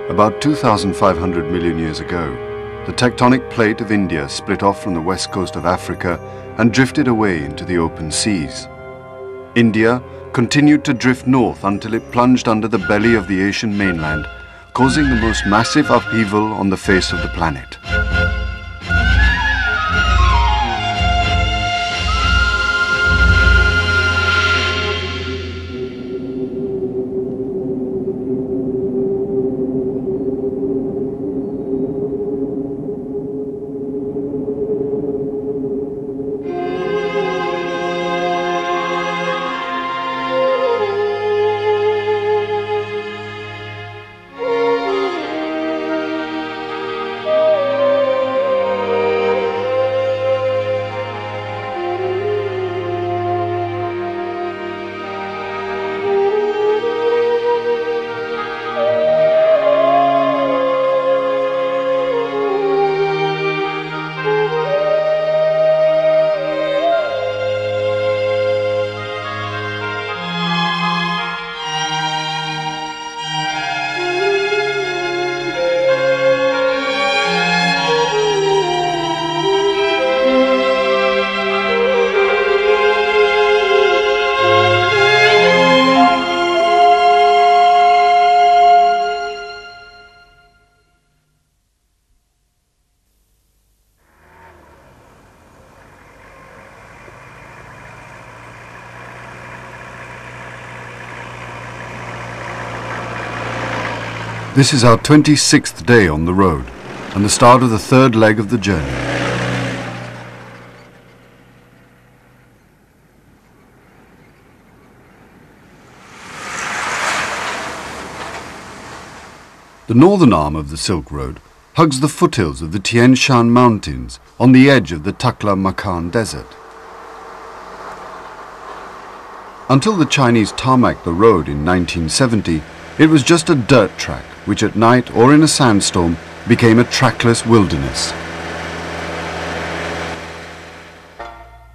About 2,500 million years ago, the tectonic plate of India split off from the west coast of Africa and drifted away into the open seas. India continued to drift north until it plunged under the belly of the Asian mainland, causing the most massive upheaval on the face of the planet. This is our 26th day on the road and the start of the third leg of the journey. The northern arm of the Silk Road hugs the foothills of the Tian Shan Mountains on the edge of the Taklamakan Desert. Until the Chinese tarmacked the road in 1970, it was just a dirt track which at night or in a sandstorm became a trackless wilderness.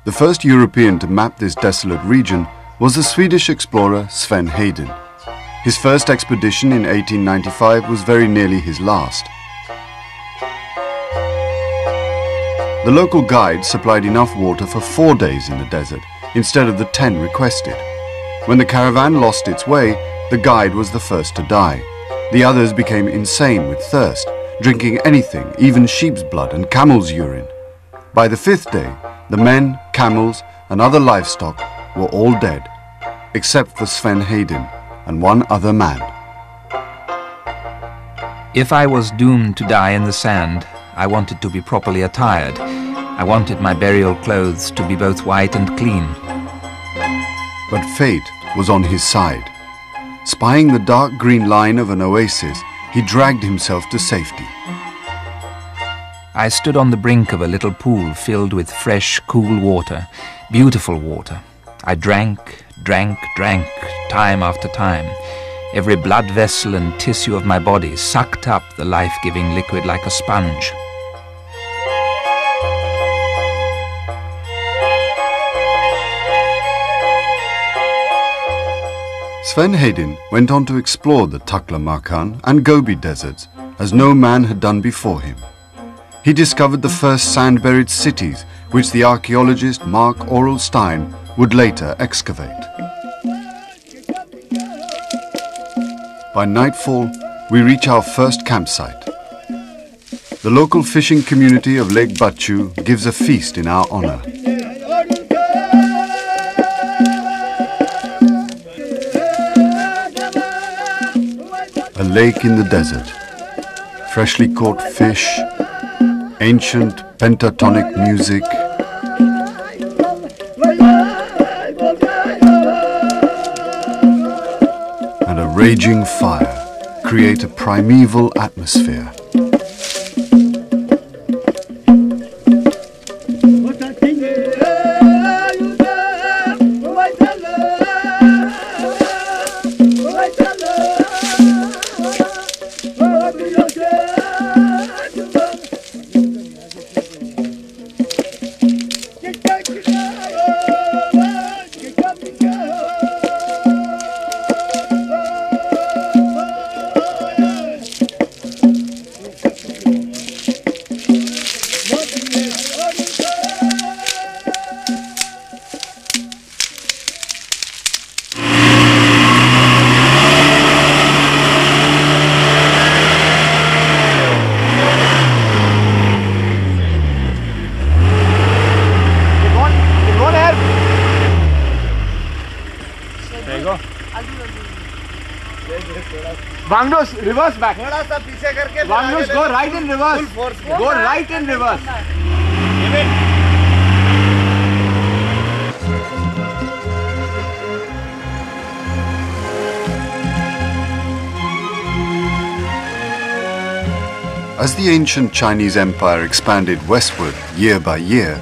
The first European to map this desolate region was the Swedish explorer Sven Hedin. His first expedition in 1895 was very nearly his last. The local guide supplied enough water for 4 days in the desert instead of the 10 requested. When the caravan lost its way, the guide was the first to die. The others became insane with thirst, drinking anything, even sheep's blood and camel's urine. By the 5th day, the men, camels and other livestock were all dead, except for Sven Hedin and one other man. If I was doomed to die in the sand, I wanted to be properly attired. I wanted my burial clothes to be both white and clean. But fate was on his side. Spying the dark green line of an oasis, he dragged himself to safety. I stood on the brink of a little pool filled with fresh, cool water, beautiful water. I drank, time after time. Every blood vessel and tissue of my body sucked up the life-giving liquid like a sponge. Sven Hedin went on to explore the Taklamakan and Gobi deserts as no man had done before him. He discovered the first sand-buried cities which the archaeologist Mark Aurel Stein would later excavate. By nightfall, we reach our first campsite. The local fishing community of Lake Bachu gives a feast in our honor. A lake in the desert, freshly caught fish, ancient pentatonic music, and a raging fire create a primeval atmosphere. Bangdos, reverse back. Bangdos, go right in reverse. Go right in reverse. As the ancient Chinese Empire expanded westward year by year,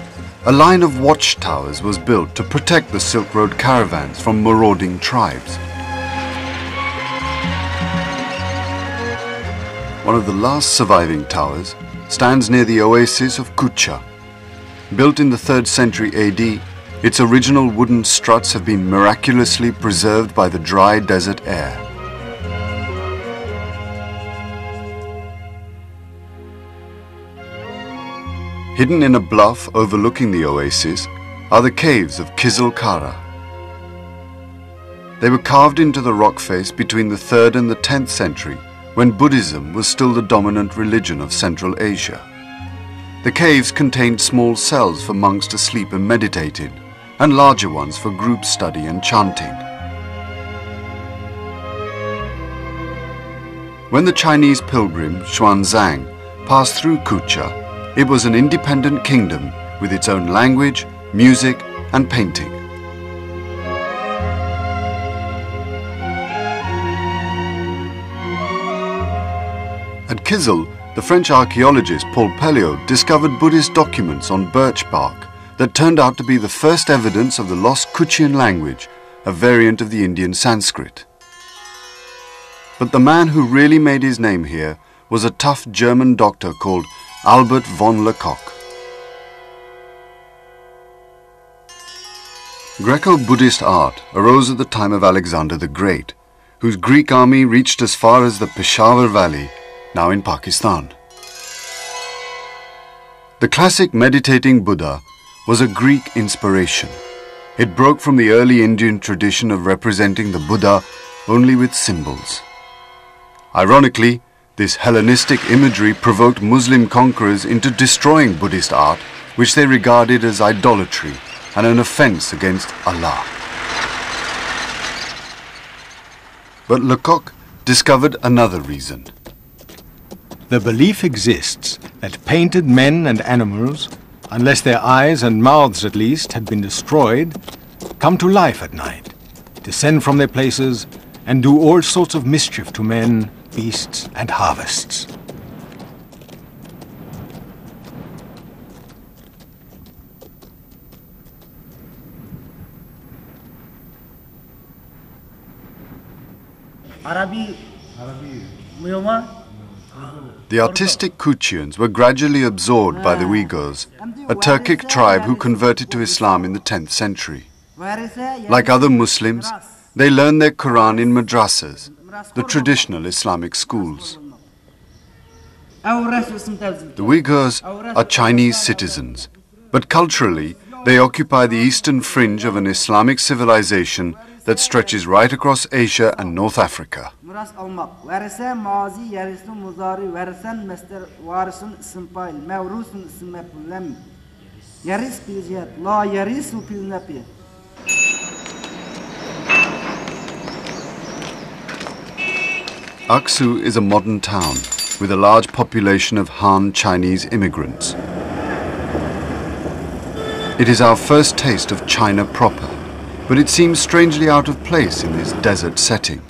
a line of watchtowers was built to protect the Silk Road caravans from marauding tribes. One of the last surviving towers stands near the oasis of Kucha. Built in the 3rd century AD, its original wooden struts have been miraculously preserved by the dry desert air. Hidden in a bluff overlooking the oasis are the caves of Kizil Kara. They were carved into the rock face between the 3rd and the 10th century, when Buddhism was still the dominant religion of Central Asia. The caves contained small cells for monks to sleep and meditate in, and larger ones for group study and chanting. When the Chinese pilgrim Xuanzang passed through Kucha, it was an independent kingdom with its own language, music, and painting. At Kizil, the French archaeologist Paul Pelliot discovered Buddhist documents on birch bark that turned out to be the first evidence of the lost Kuchian language, a variant of the Indian Sanskrit. But the man who really made his name here was a tough German doctor called Albert von Lecoq. Greco-Buddhist art arose at the time of Alexander the Great, whose Greek army reached as far as the Peshawar Valley, now in Pakistan. The classic meditating Buddha was a Greek inspiration. It broke from the early Indian tradition of representing the Buddha only with symbols. Ironically, this Hellenistic imagery provoked Muslim conquerors into destroying Buddhist art, which they regarded as idolatry and an offense against Allah. But Lecoq discovered another reason. The belief exists that painted men and animals, unless their eyes and mouths at least had been destroyed, come to life at night, descend from their places, and do all sorts of mischief to men, beasts, and harvests. The artistic Kuchians were gradually absorbed by the Uyghurs, a Turkic tribe who converted to Islam in the 10th century. Like other Muslims, they learned their Quran in madrasas, the traditional Islamic schools. The Uyghurs are Chinese citizens, but culturally they occupy the eastern fringe of an Islamic civilization that stretches right across Asia and North Africa. Aksu is a modern town with a large population of Han Chinese immigrants. It is our first taste of China proper, but it seems strangely out of place in this desert setting.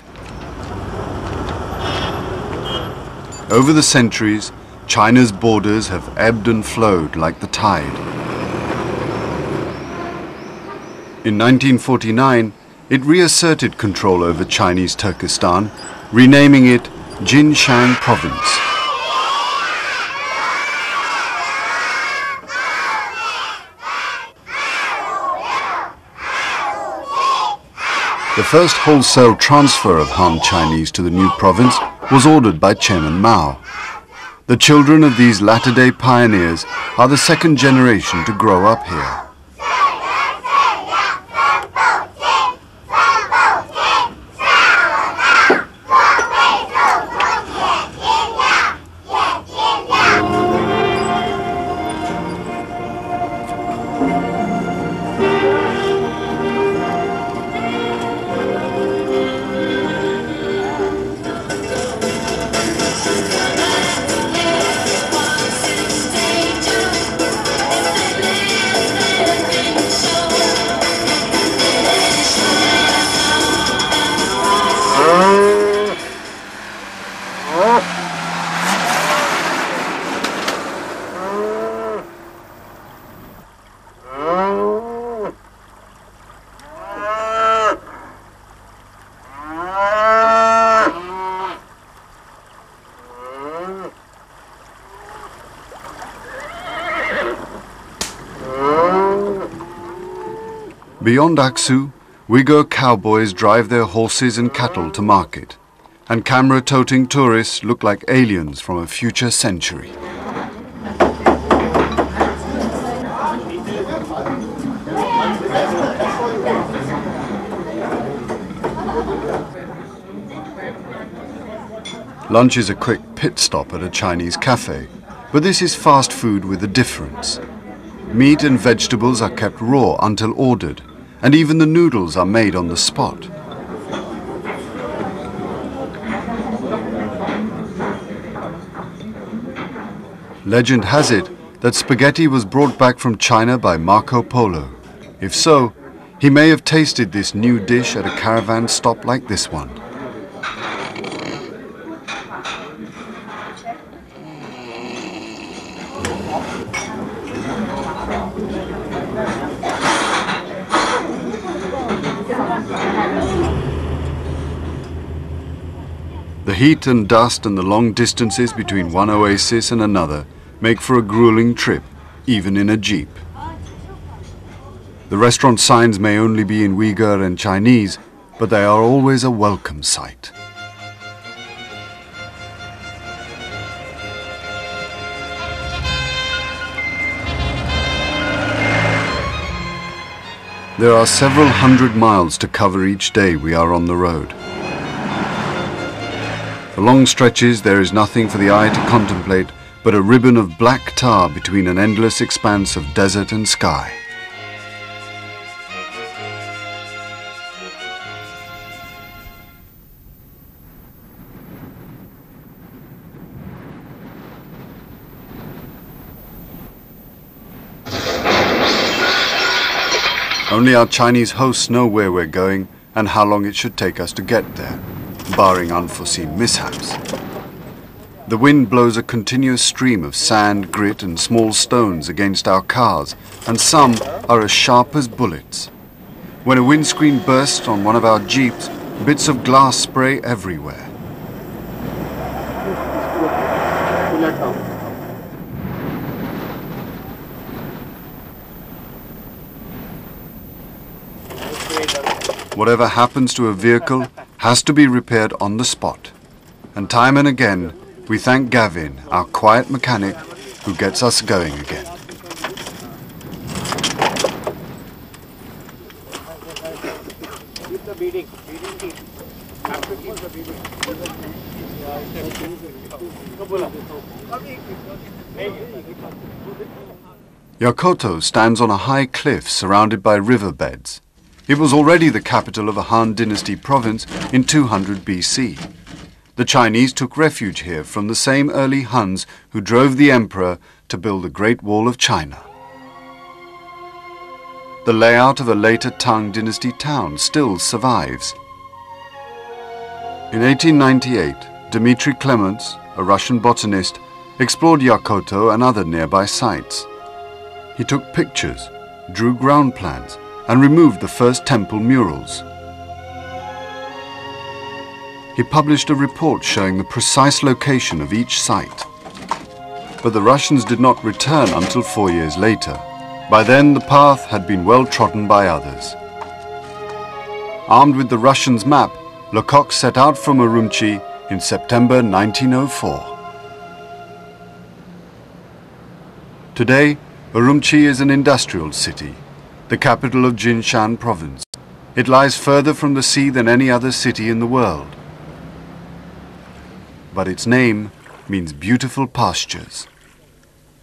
Over the centuries, China's borders have ebbed and flowed like the tide. In 1949, it reasserted control over Chinese Turkestan, renaming it Xinjiang Province. The first wholesale transfer of Han Chinese to the new province was ordered by Chairman Mao. The children of these latter-day pioneers are the second generation to grow up here. Beyond Aksu, Uyghur cowboys drive their horses and cattle to market, and camera-toting tourists look like aliens from a future century. Lunch is a quick pit stop at a Chinese cafe, but this is fast food with a difference. Meat and vegetables are kept raw until ordered, and even the noodles are made on the spot. Legend has it that spaghetti was brought back from China by Marco Polo. If so, he may have tasted this new dish at a caravan stop like this one. The heat and dust and the long distances between one oasis and another make for a grueling trip, even in a jeep. The restaurant signs may only be in Uyghur and Chinese, but they are always a welcome sight. There are several hundred miles to cover each day we are on the road. For long stretches there is nothing for the eye to contemplate but a ribbon of black tar between an endless expanse of desert and sky. Only our Chinese hosts know where we're going and how long it should take us to get there, barring unforeseen mishaps. The wind blows a continuous stream of sand, grit and small stones against our cars, and some are as sharp as bullets. When a windscreen bursts on one of our jeeps, bits of glass spray everywhere. Whatever happens to a vehicle has to be repaired on the spot. And time and again, we thank Gavin, our quiet mechanic, who gets us going again. Yakoto stands on a high cliff surrounded by riverbeds. It was already the capital of a Han Dynasty province in 200 BC. The Chinese took refuge here from the same early Huns who drove the emperor to build the Great Wall of China. The layout of a later Tang Dynasty town still survives. In 1898, Dmitry Clements, a Russian botanist, explored Yakoto and other nearby sites. He took pictures, drew ground plans, and removed the first temple murals. He published a report showing the precise location of each site. But the Russians did not return until 4 years later. By then the path had been well trodden by others. Armed with the Russians' map, Lecoq set out from Urumqi in September 1904. Today, Urumqi is an industrial city, the capital of Xinjiang province. It lies further from the sea than any other city in the world. But its name means beautiful pastures.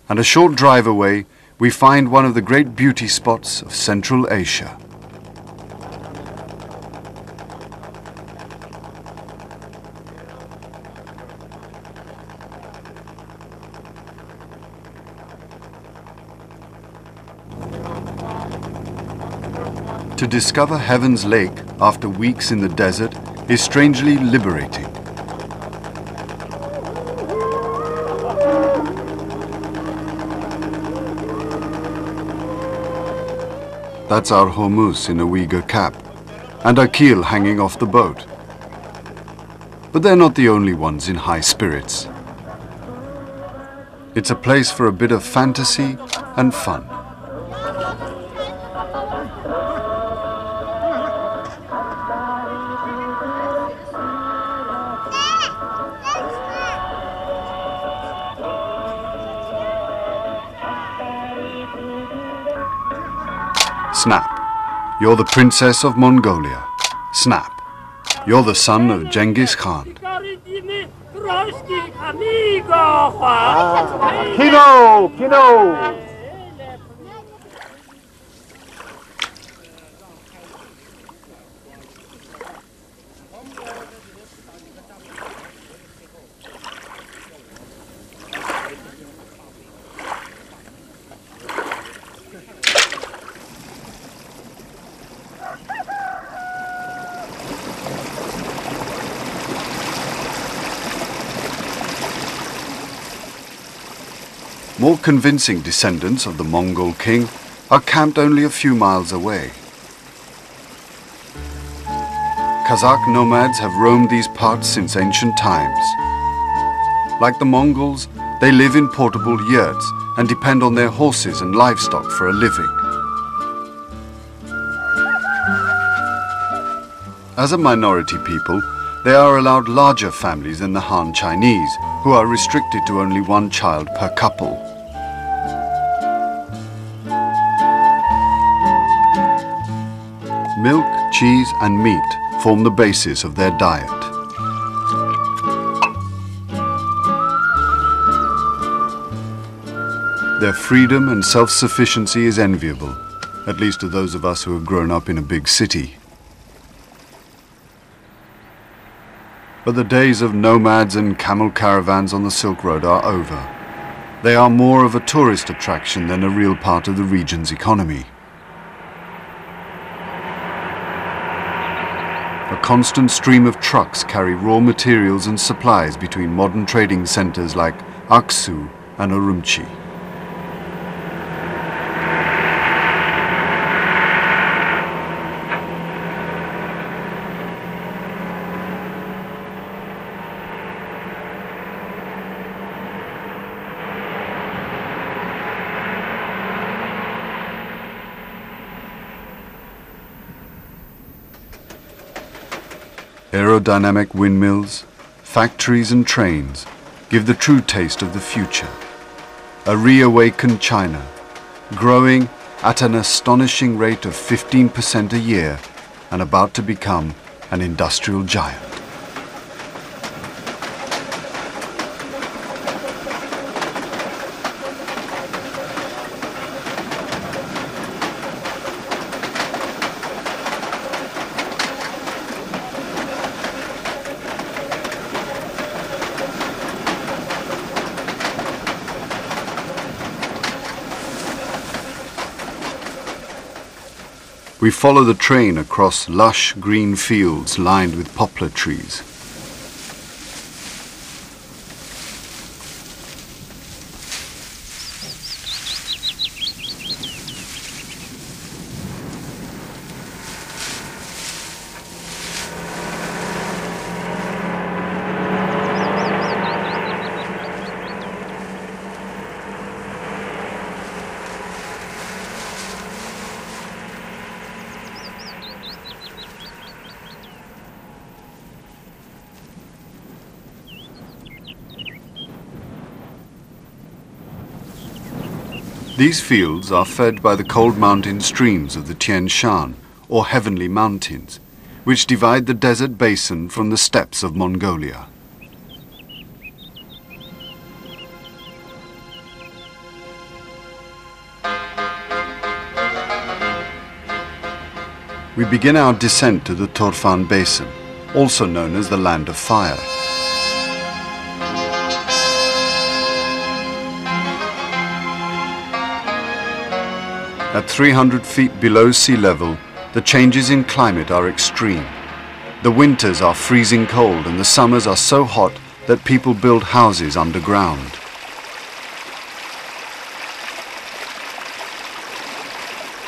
And a short drive away, we find one of the great beauty spots of Central Asia. To discover Heaven's Lake after weeks in the desert is strangely liberating. That's our Hormuz in a Uyghur cap, and Akil hanging off the boat. But they're not the only ones in high spirits. It's a place for a bit of fantasy and fun. Snap. You're the princess of Mongolia. Snap. You're the son of Genghis Khan. Kino! Kino! More convincing descendants of the Mongol king are camped only a few miles away. Kazakh nomads have roamed these parts since ancient times. Like the Mongols, they live in portable yurts and depend on their horses and livestock for a living. As a minority people, they are allowed larger families than the Han Chinese, who are restricted to only one child per couple. Milk, cheese and meat form the basis of their diet. Their freedom and self-sufficiency is enviable, at least to those of us who have grown up in a big city. But the days of nomads and camel caravans on the Silk Road are over. They are more of a tourist attraction than a real part of the region's economy. A constant stream of trucks carry raw materials and supplies between modern trading centers like Aksu and Urumqi. Aerodynamic windmills, factories and trains give the true taste of the future. A reawakened China, growing at an astonishing rate of 15% a year and about to become an industrial giant. We follow the train across lush green fields lined with poplar trees. These fields are fed by the cold mountain streams of the Tian Shan, or Heavenly Mountains, which divide the desert basin from the steppes of Mongolia. We begin our descent to the Turfan Basin, also known as the Land of Fire. At 300 feet below sea level, the changes in climate are extreme. The winters are freezing cold and the summers are so hot that people build houses underground.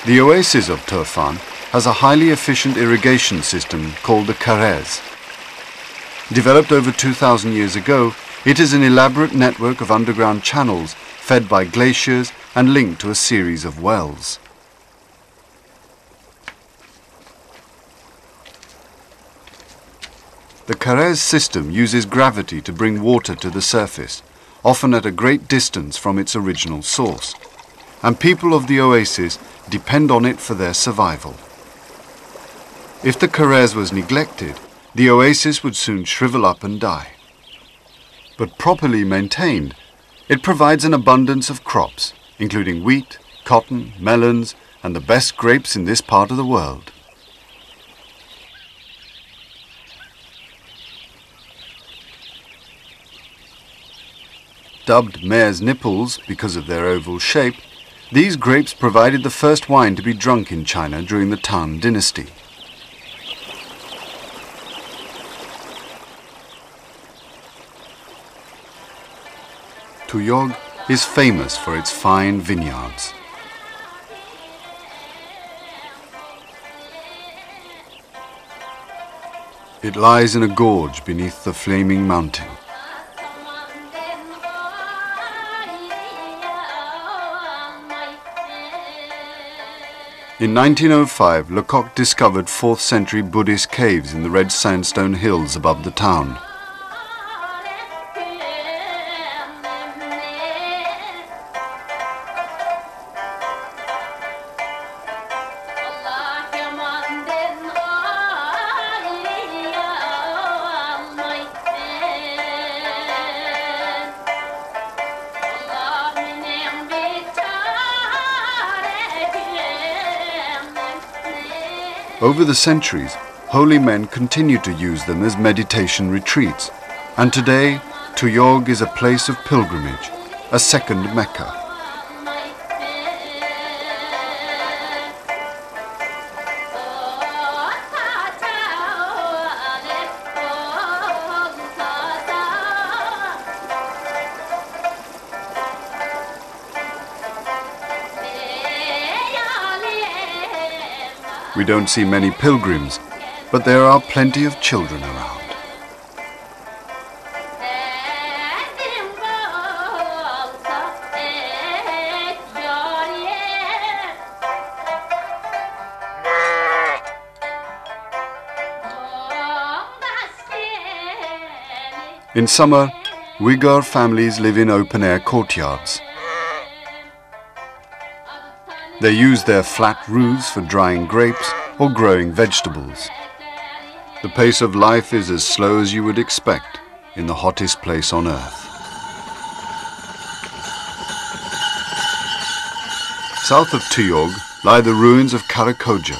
The oasis of Turfan has a highly efficient irrigation system called the Kyrgyz. Developed over 2,000 years ago, it is an elaborate network of underground channels fed by glaciers and linked to a series of wells. The Kyrgyz system uses gravity to bring water to the surface, often at a great distance from its original source. And people of the oasis depend on it for their survival. If the Karez was neglected, the oasis would soon shrivel up and die. But properly maintained, it provides an abundance of crops, including wheat, cotton, melons, and the best grapes in this part of the world. Dubbed mare's nipples because of their oval shape, these grapes provided the first wine to be drunk in China during the Tang dynasty. Tuyog is famous for its fine vineyards. It lies in a gorge beneath the flaming mountain. In 1905, Lecoq discovered 4th century Buddhist caves in the red sandstone hills above the town. Over the centuries, holy men continued to use them as meditation retreats, and today, Tuyog is a place of pilgrimage, a second Mecca. We don't see many pilgrims, but there are plenty of children around. In summer, Uyghur families live in open-air courtyards. They use their flat roofs for drying grapes or growing vegetables. The pace of life is as slow as you would expect in the hottest place on earth. South of Tuyog lie the ruins of Karakoja.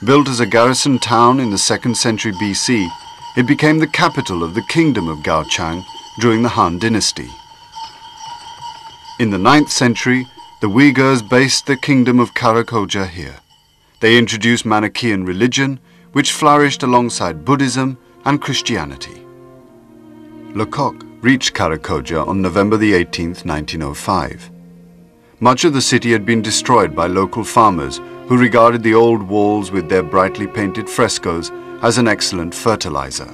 Built as a garrison town in the 2nd century BC, it became the capital of the kingdom of Gaochang during the Han dynasty. In the 9th century, the Uyghurs based the kingdom of Karakoja here. They introduced Manichaean religion, which flourished alongside Buddhism and Christianity. Lecoq reached Karakoja on November the 18th, 1905. Much of the city had been destroyed by local farmers who regarded the old walls with their brightly painted frescoes as an excellent fertilizer.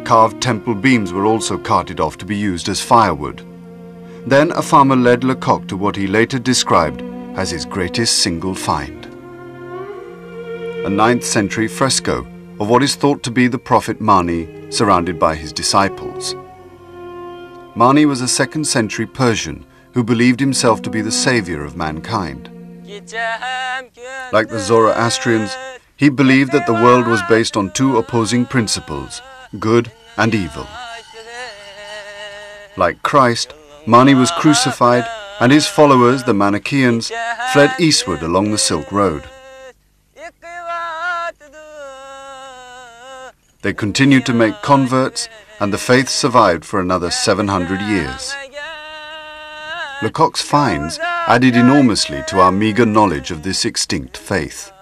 Carved temple beams were also carted off to be used as firewood. Then a farmer led Lecoq to what he later described as his greatest single find. A 9th century fresco of what is thought to be the prophet Mani surrounded by his disciples. Mani was a 2nd century Persian who believed himself to be the savior of mankind. Like the Zoroastrians, he believed that the world was based on 2 opposing principles, good and evil. Like Christ, Mani was crucified, and his followers, the Manichaeans, fled eastward along the Silk Road. They continued to make converts, and the faith survived for another 700 years. Lecoq's finds added enormously to our meager knowledge of this extinct faith.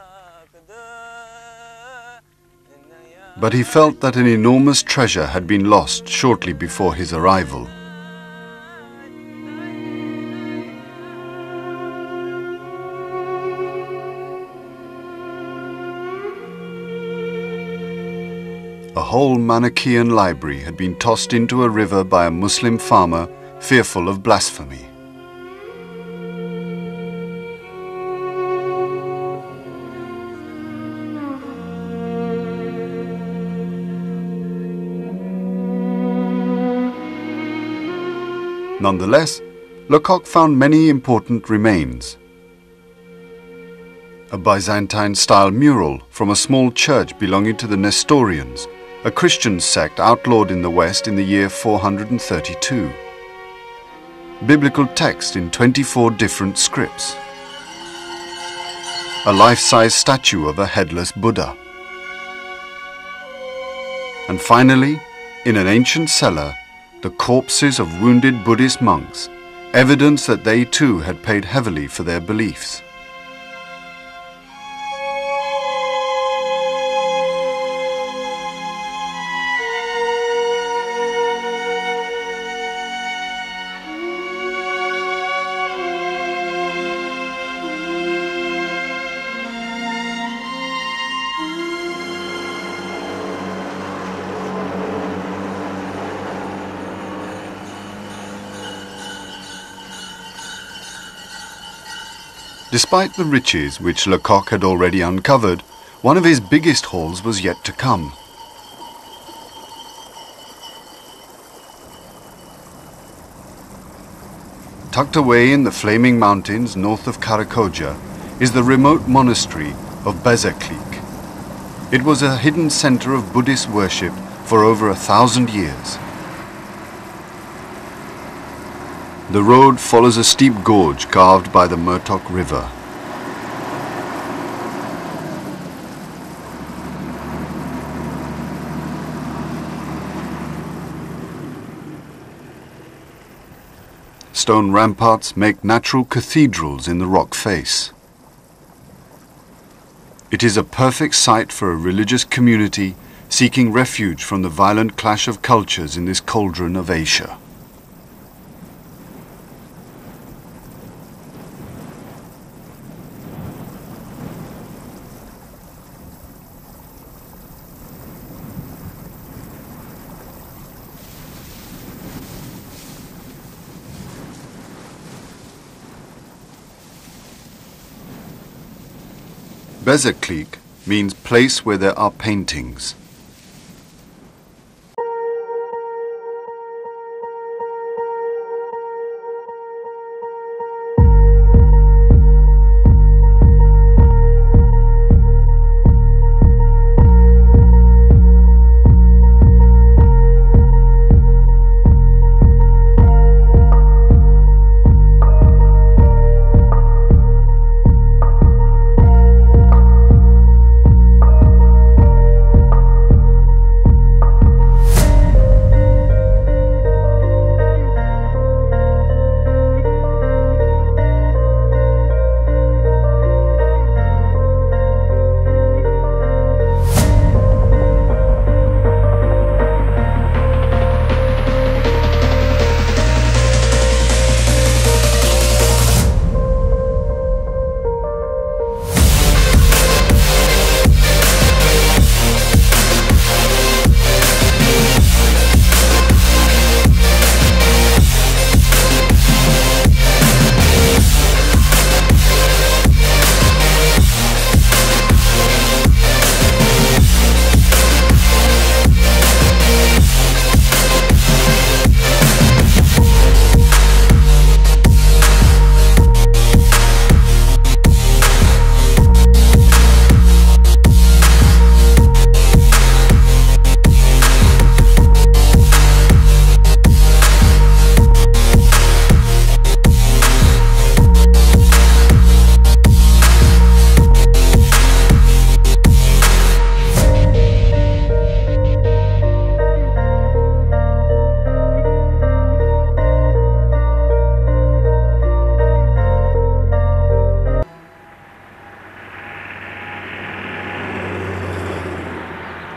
But he felt that an enormous treasure had been lost shortly before his arrival. A whole Manichaean library had been tossed into a river by a Muslim farmer fearful of blasphemy. Nonetheless, Lecoq found many important remains. a Byzantine-style mural from a small church belonging to the Nestorians, a Christian sect outlawed in the West in the year 432. Biblical text in 24 different scripts. A life-size statue of a headless Buddha. And finally, in an ancient cellar, the corpses of wounded Buddhist monks, evidence that they too had paid heavily for their beliefs. Despite the riches which Lecoq had already uncovered, one of his biggest hauls was yet to come. Tucked away in the flaming mountains north of Karakoja is the remote monastery of Bezeklik. It was a hidden center of Buddhist worship for over 1,000 years. The road follows a steep gorge carved by the Murtok River. Stone ramparts make natural cathedrals in the rock face. It is a perfect site for a religious community seeking refuge from the violent clash of cultures in this cauldron of Asia. Bezeklik means place where there are paintings.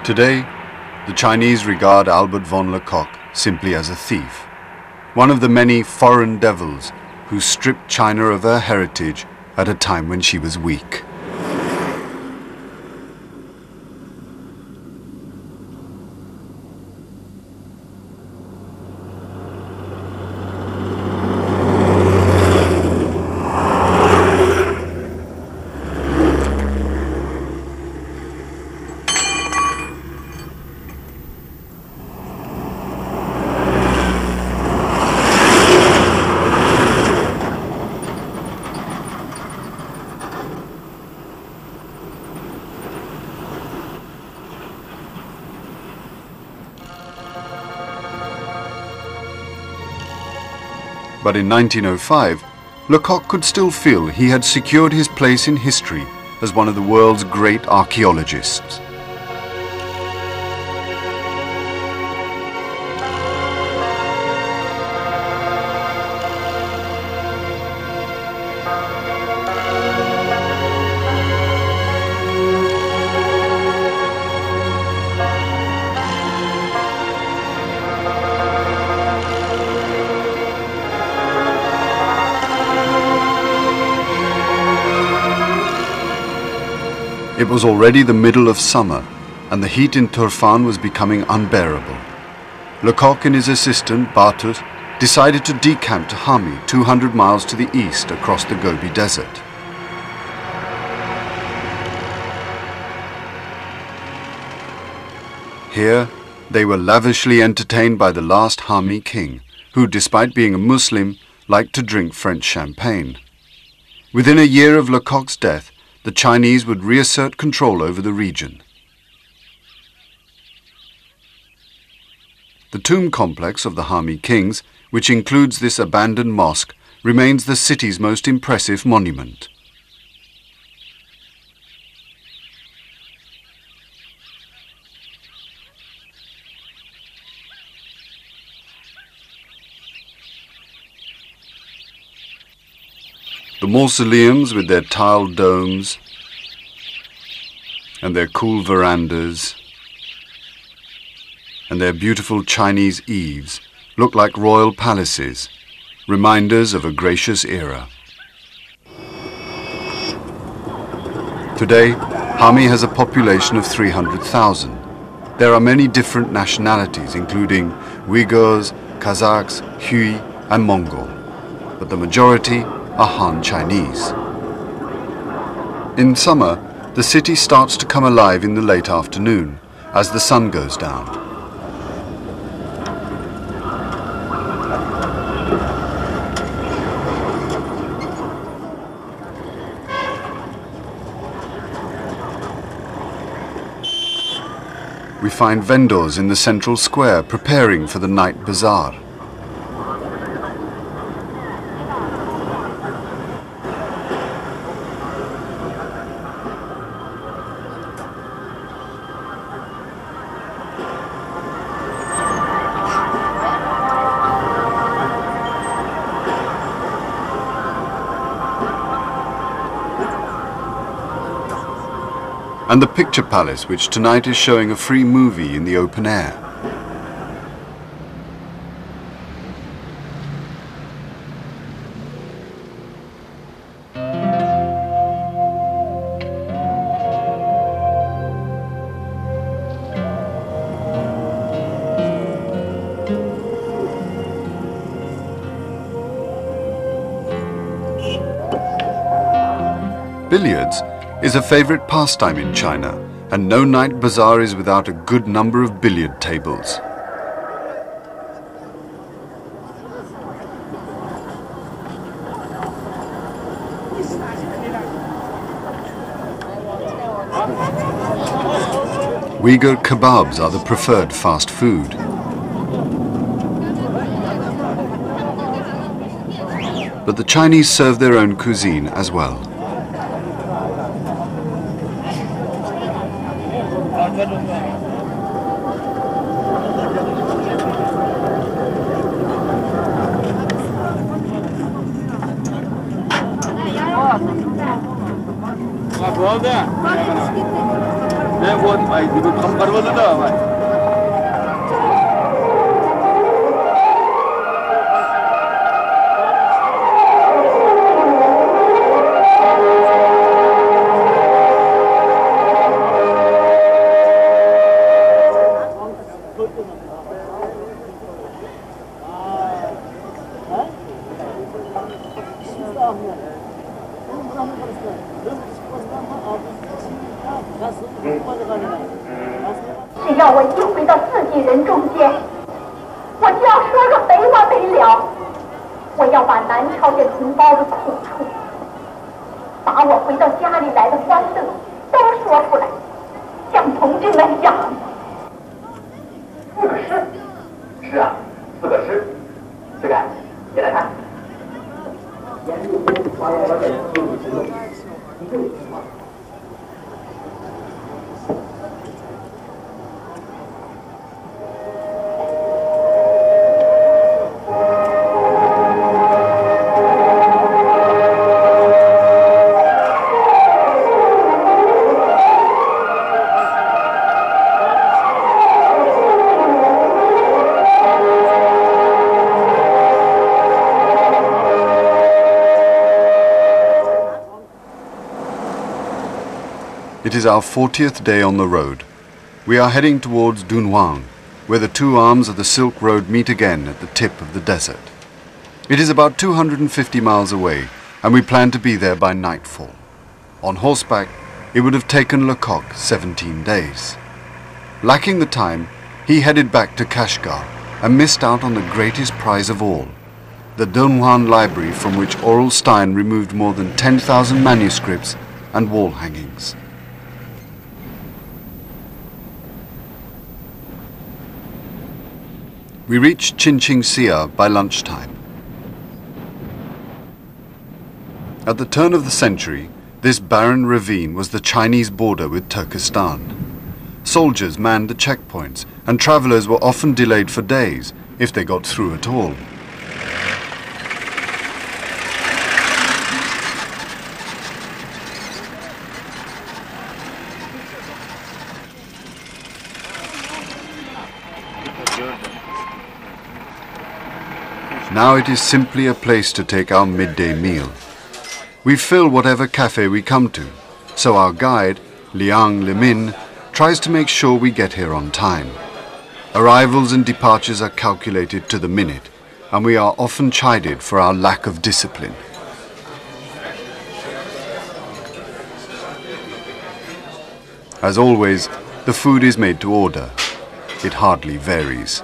Today, the Chinese regard Albert von Lecoq simply as a thief, one of the many foreign devils who stripped China of her heritage at a time when she was weak. But in 1905, Lecoq could still feel he had secured his place in history as one of the world's great archaeologists. It was already the middle of summer, and the heat in Turfan was becoming unbearable. Lecoq and his assistant, Bartut, decided to decamp to Hami, 200 miles to the east across the Gobi Desert. Here, they were lavishly entertained by the last Hami king, who, despite being a Muslim, liked to drink French champagne. Within a year of Lecoq's death, the Chinese would reassert control over the region. The tomb complex of the Hami kings, which includes this abandoned mosque, remains the city's most impressive monument. The mausoleums with their tiled domes and their cool verandas and their beautiful Chinese eaves look like royal palaces, reminders of a gracious era. Today, Hami has a population of 300,000. There are many different nationalities, including Uyghurs, Kazakhs, Hui and Mongol, but the majority are Han Chinese. In summer, the city starts to come alive in the late afternoon as the sun goes down. We find vendors in the central square preparing for the night bazaar. And the Picture Palace, which tonight is showing a free movie in the open air. Billiards is a favorite pastime in China, and no night bazaar is without a good number of billiard tables. Uyghur kebabs are the preferred fast food. But the Chinese serve their own cuisine as well. It is our 40th day on the road. We are heading towards Dunhuang, where the two arms of the Silk Road meet again at the tip of the desert. It is about 250 miles away, and we plan to be there by nightfall. On horseback, it would have taken Lecoq 17 days. Lacking the time, he headed back to Kashgar and missed out on the greatest prize of all, the Dunhuang library, from which Aurel Stein removed more than 10,000 manuscripts and wall hangings. We reached Xinjiang by lunchtime. At the turn of the century, this barren ravine was the Chinese border with Turkestan. Soldiers manned the checkpoints, and travelers were often delayed for days, if they got through at all. Now it is simply a place to take our midday meal. We fill whatever cafe we come to, so our guide, Liang Limin, tries to make sure we get here on time. Arrivals and departures are calculated to the minute, and we are often chided for our lack of discipline. As always, the food is made to order. It hardly varies.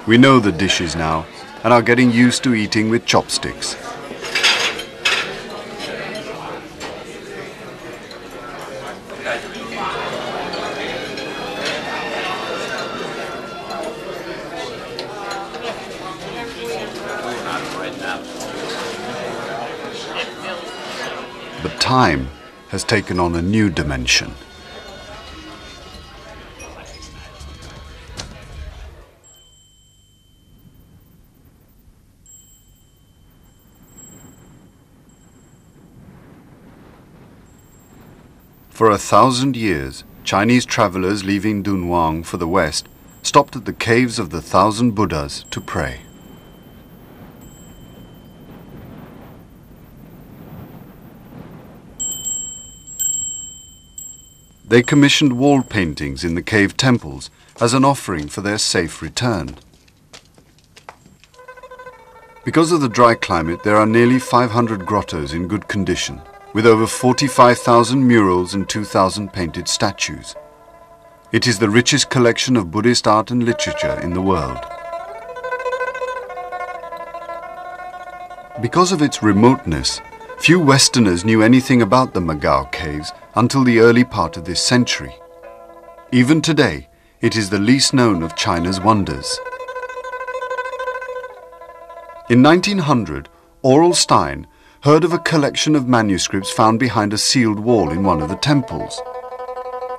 We know the dishes now and are getting used to eating with chopsticks. But time has taken on a new dimension. For 1,000 years, Chinese travelers leaving Dunhuang for the west stopped at the caves of the 1,000 Buddhas to pray. They commissioned wall paintings in the cave temples as an offering for their safe return. Because of the dry climate, there are nearly 500 grottos in good condition, with over 45,000 murals and 2,000 painted statues. It is the richest collection of Buddhist art and literature in the world. Because of its remoteness, few Westerners knew anything about the Magao caves until the early part of this century. Even today, it is the least known of China's wonders. In 1900, Aurel Stein heard of a collection of manuscripts found behind a sealed wall in one of the temples.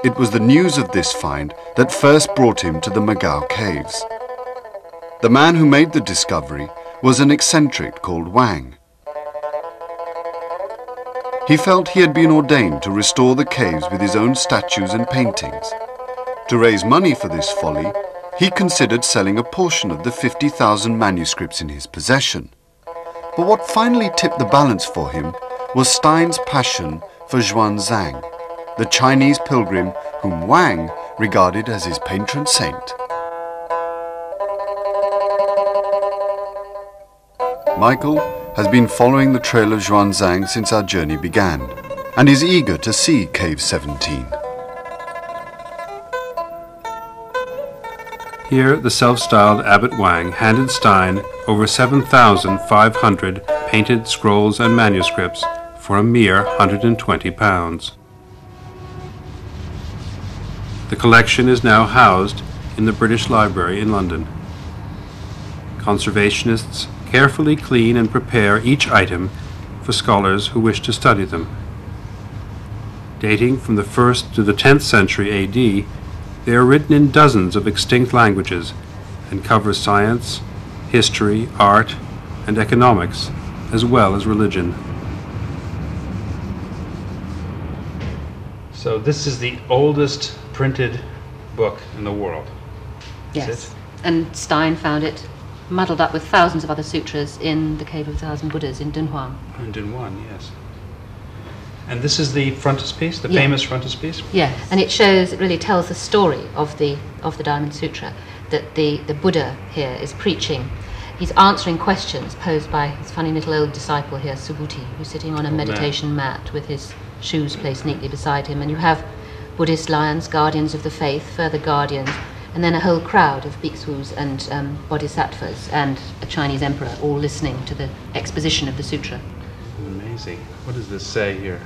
It was the news of this find that first brought him to the Magao caves. The man who made the discovery was an eccentric called Wang. He felt he had been ordained to restore the caves with his own statues and paintings. To raise money for this folly, he considered selling a portion of the 50,000 manuscripts in his possession. But what finally tipped the balance for him was Stein's passion for Xuanzang, the Chinese pilgrim whom Wang regarded as his patron saint. Michael has been following the trail of Xuanzang since our journey began, and is eager to see Cave 17. Here, the self-styled Abbot Wang handed Stein over 7,500 painted scrolls and manuscripts for a mere £120. The collection is now housed in the British Library in London. Conservationists carefully clean and prepare each item for scholars who wish to study them. Dating from the 1st to the 10th century AD, they are written in dozens of extinct languages and cover science, history, art, and economics, as well as religion. So this is the oldest printed book in the world. Yes, and Stein found it muddled up with thousands of other sutras in the Cave of the Thousand Buddhas in Dunhuang. In Dunhuang, yes. And this is the frontispiece, the famous frontispiece? Yeah, and it shows, it really tells the story of the Diamond Sutra, that the Buddha here is preaching. He's answering questions posed by his funny little old disciple here, Subhuti, who's sitting on a meditation mat with his shoes placed neatly beside him. And you have Buddhist lions, guardians of the faith, further guardians, and then a whole crowd of bhikshus and bodhisattvas and a Chinese emperor all listening to the exposition of the sutra. Amazing. What does this say here?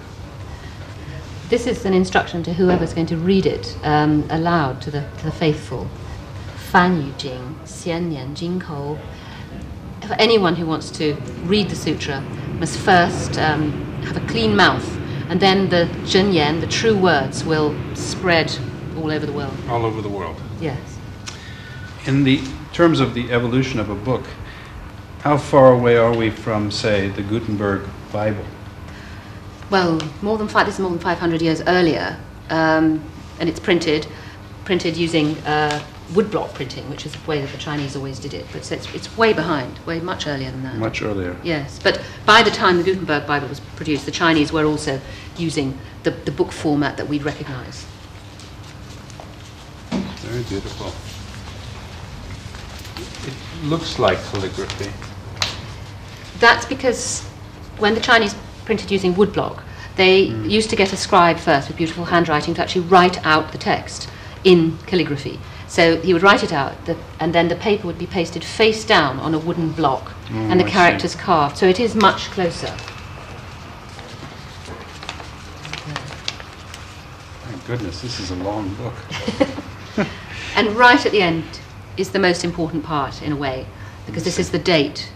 This is an instruction to whoever's going to read it aloud to the faithful. Fan Yu Jing, Xian Nian Jing Kou. For anyone who wants to read the sutra must first have a clean mouth, and then the Zhen Yan, the true words, will spread all over the world. All over the world. Yes. In the terms of the evolution of a book, how far away are we from, say, the Gutenberg Bible? Well, this is more than 500 years earlier, and it's printed using woodblock printing, which is the way that the Chinese always did it. But it's way behind, way much earlier than that. Much earlier. Yes, but by the time the Gutenberg Bible was produced, the Chinese were also using the book format that we'd recognize. Very beautiful. It looks like calligraphy. That's because when the Chinese printed using woodblock, they used to get a scribe first with beautiful handwriting to actually write out the text in calligraphy. So he would write it out, and then the paper would be pasted face down on a wooden block, and the characters carved. So it is much closer. Thank goodness, this is a long book. And right at the end is the most important part, in a way, because this is the date.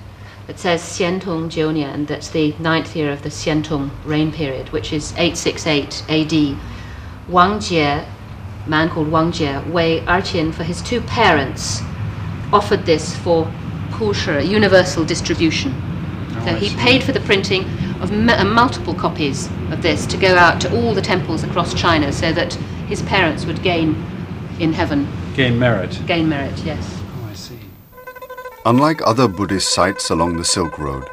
It says Xiantong Jiunian, that's the 9th year of the Xiantong reign period, which is 868 AD. Wang Jie, a man called Wang Jie, Wei Erqian, for his two parents, offered this for Kusher, universal distribution. So he paid for the printing of multiple copies of this to go out to all the temples across China so that his parents would gain in heaven. Gain merit. Gain merit, yes. Oh, I see. Unlike other Buddhist sites along the Silk Road,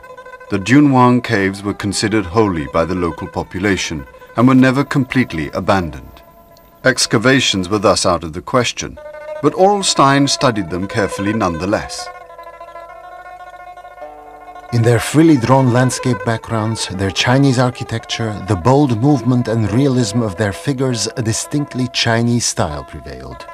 the Dunhuang caves were considered holy by the local population and were never completely abandoned. Excavations were thus out of the question, but Orlstein studied them carefully nonetheless. In their freely drawn landscape backgrounds, their Chinese architecture, the bold movement and realism of their figures, a distinctly Chinese style prevailed.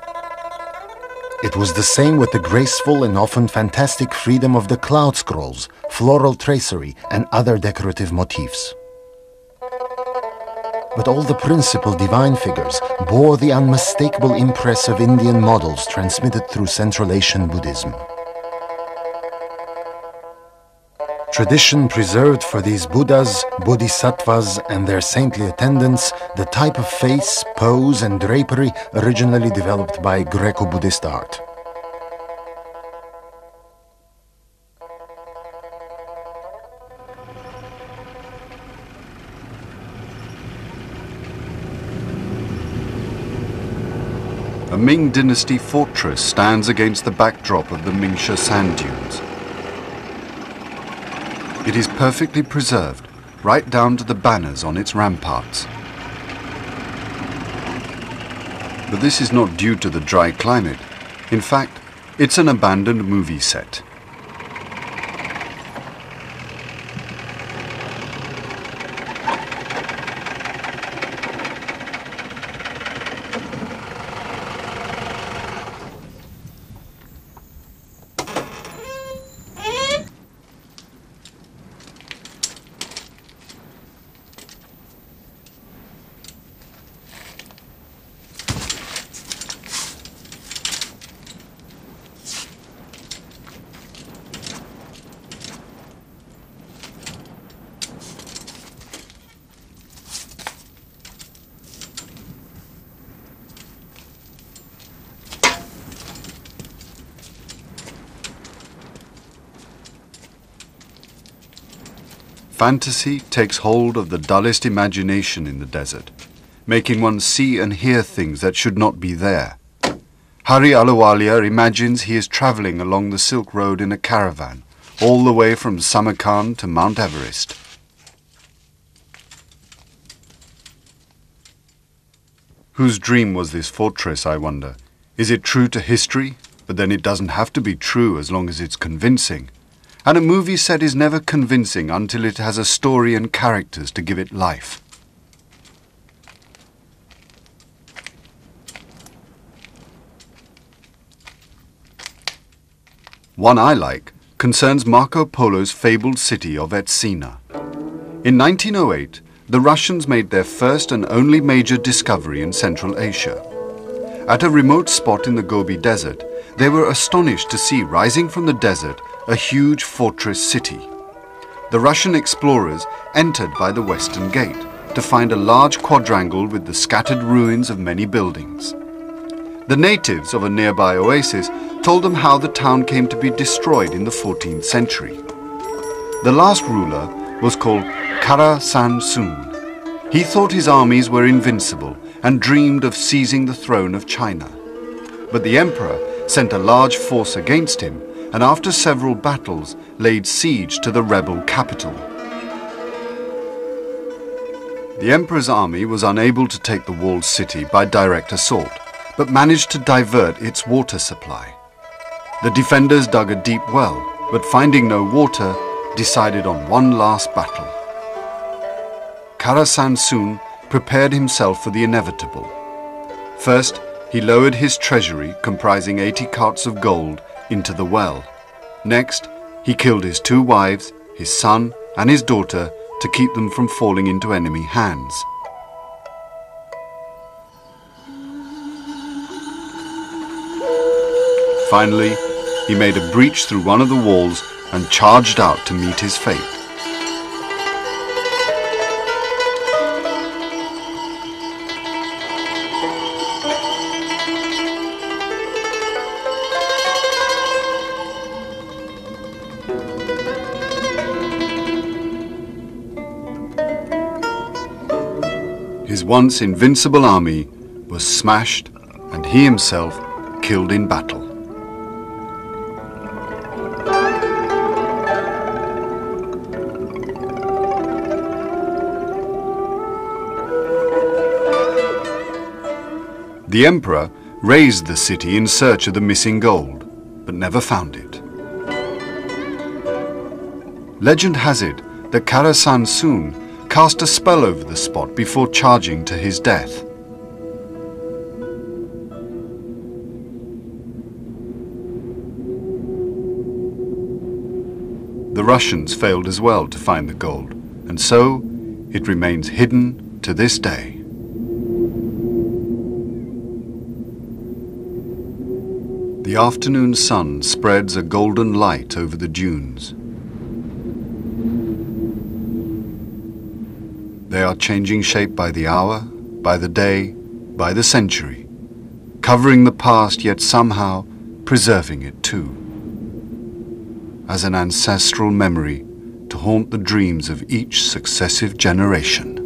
It was the same with the graceful and often fantastic freedom of the cloud scrolls, floral tracery, and other decorative motifs. But all the principal divine figures bore the unmistakable impress of Indian models transmitted through Central Asian Buddhism. Tradition preserved for these Buddhas, Bodhisattvas, and their saintly attendants the type of face, pose, and drapery originally developed by Greco-Buddhist art. A Ming Dynasty fortress stands against the backdrop of the Ningxia sand dunes. It is perfectly preserved, right down to the banners on its ramparts. But this is not due to the dry climate. In fact, it's an abandoned movie set. Fantasy takes hold of the dullest imagination in the desert, making one see and hear things that should not be there. Hari Ahluwalia imagines he is travelling along the Silk Road in a caravan, all the way from Samarkand to Mount Everest. Whose dream was this fortress, I wonder? Is it true to history? But then it doesn't have to be true as long as it's convincing. And a movie set is never convincing until it has a story and characters to give it life. One I like concerns Marco Polo's fabled city of Etsina. In 1908, the Russians made their first and only major discovery in Central Asia. At a remote spot in the Gobi Desert, they were astonished to see rising from the desert a huge fortress city. The Russian explorers entered by the western gate to find a large quadrangle with the scattered ruins of many buildings. The natives of a nearby oasis told them how the town came to be destroyed in the 14th century. The last ruler was called Kara San Soon. He thought his armies were invincible and dreamed of seizing the throne of China. But the emperor sent a large force against him and after several battles laid siege to the rebel capital. The emperor's army was unable to take the walled city by direct assault, but managed to divert its water supply. The defenders dug a deep well, but finding no water, decided on one last battle. Kara San Soon prepared himself for the inevitable. First, he lowered his treasury, comprising 80 carts of gold, into the well. Next, he killed his 2 wives, his son and his daughter to keep them from falling into enemy hands. Finally, he made a breach through one of the walls and charged out to meet his fate. His once invincible army was smashed and he himself killed in battle. The emperor razed the city in search of the missing gold, but never found it. Legend has it that Kara San Soon cast a spell over the spot before charging to his death. The Russians failed as well to find the gold, and so it remains hidden to this day. The afternoon sun spreads a golden light over the dunes. They are changing shape by the hour, by the day, by the century, covering the past yet somehow preserving it too, as an ancestral memory to haunt the dreams of each successive generation.